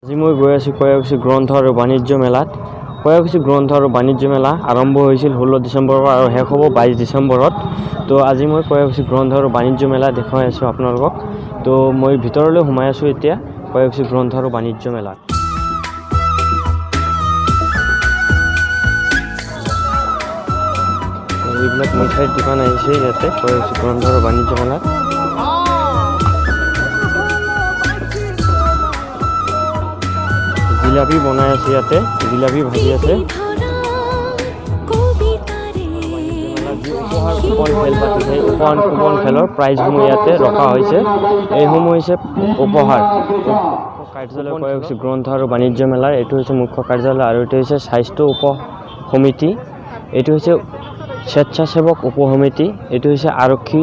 আজি মই গৈ আছোঁ কয়াকুছি গ্ৰন্থ আৰু বাণিজ্য মেলাত। কয়াকুছি গ্ৰন্থ আৰু বাণিজ্য মেলা আৰম্ভ হৈছিল 16 ডিচেম্বৰৰ পৰা আৰু শেষ হ'ব 22 ডিচেম্বৰত। তো আজি মই কয়াকুছি গ্ৰন্থ আৰু বাণিজ্য মেলা দেখুৱাই আছোঁ আপোনালোকক। তো মই ভিতৰলৈ সোমাই আছোঁ এতিয়া কয়াকুছি গ্ৰন্থ আৰু বাণিজ্য মেলাত। এইবিলাক মিঠাইৰ দোকান আহিছে ইয়াতে কয়াকুছি গ্ৰন্থ আৰু বাণিজ্য মেলাত। জিলাপি বনাই আছে ইয়াতে, জিলাপি ভাজি আছে। কুপন খেলৰ প্ৰাইজসমূহ ইয়াতে ৰখা হৈছে। এইসমূহ হৈছে উপহাৰ। কাৰ্যালয় কয়াকুছি গ্ৰন্থ আৰু বাণিজ্য মেলাৰ এইটো হৈছে মুখ্য কাৰ্যালয় আৰু এইটো হৈছে স্বাস্থ্য উপ সমিতি, এইটো হৈছে স্বেচ্ছাসেৱক উপ সমিতি, এইটো হৈছে আৰক্ষী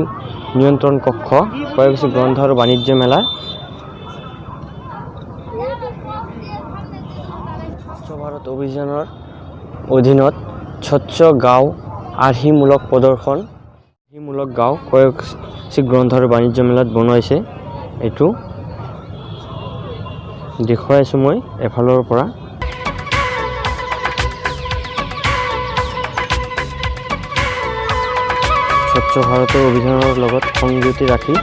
নিয়ন্ত্ৰণ কক্ষ কয়াকুছি গ্ৰন্থ আৰু বাণিজ্য মেলাৰ। স্বচ্ছ ভাৰত অভিযানৰ অধীনত স্বচ্ছ গাঁও আৰ্হিমূলক প্ৰদৰ্শন আৰ্হিমূলক গাঁও কয়াকুছি গ্ৰন্থ আৰু বাণিজ্য মেলাত বনাইছে। এইটো দেখুৱাই আছোঁ মই এফালৰ পৰা। স্বচ্ছ ভাৰতৰ অভিযানৰ লগত সংগতি ৰাখি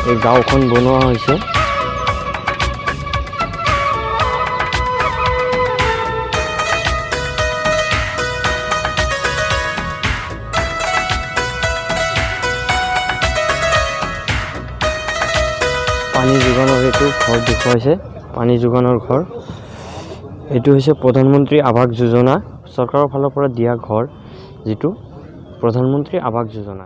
এই গাঁওখন বনোৱা হৈছে। পানী যোগানৰ এইটো ঘৰ দেখুৱাইছে, পানী যোগানৰ ঘৰ। এইটো হৈছে প্ৰধানমন্ত্ৰী আৱাস যোজনা, চৰকাৰৰ ফালৰ পৰা দিয়া ঘৰ, যিটো প্ৰধানমন্ত্ৰী আৱাস যোজনা।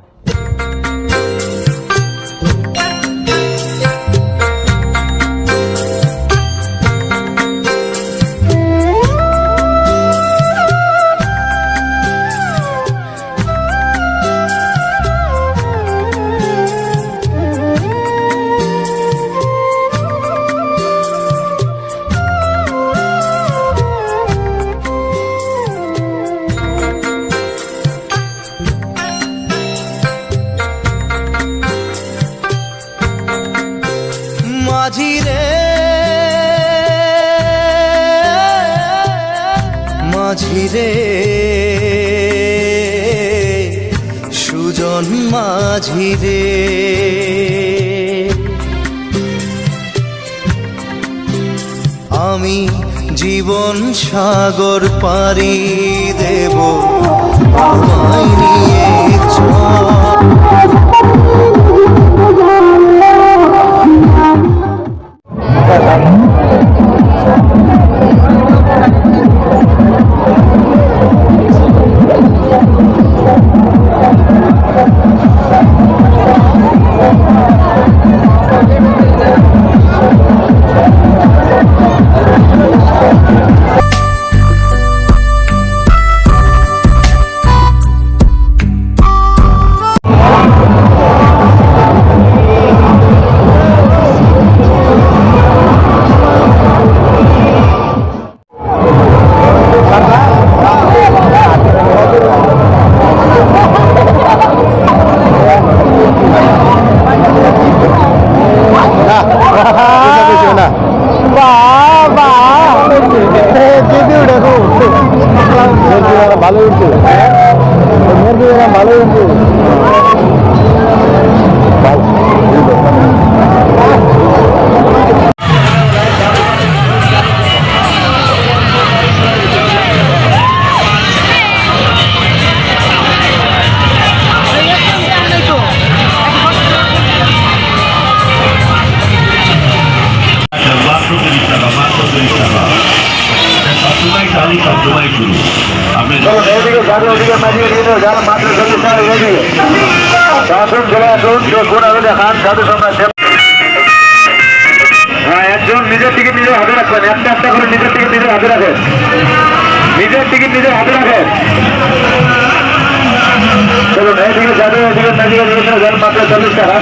মাঝিরে সুজন মাঝিরে আমি জীবন সাগর পাড়ি দেব তোমায় নিয়ে ভালো হয়েছে, ভালো হয়েছে। একজন নিজের টিকিট নিজের হাতে রাখবেন, একটা একটা করে নিজের টিকিট নিজের হাতে রাখেন, নিজের টিকিট নিজের হাতে রাখেন। চলুন এইদিকে যাবে, ওইদিকে মাত্র 40 টাকা।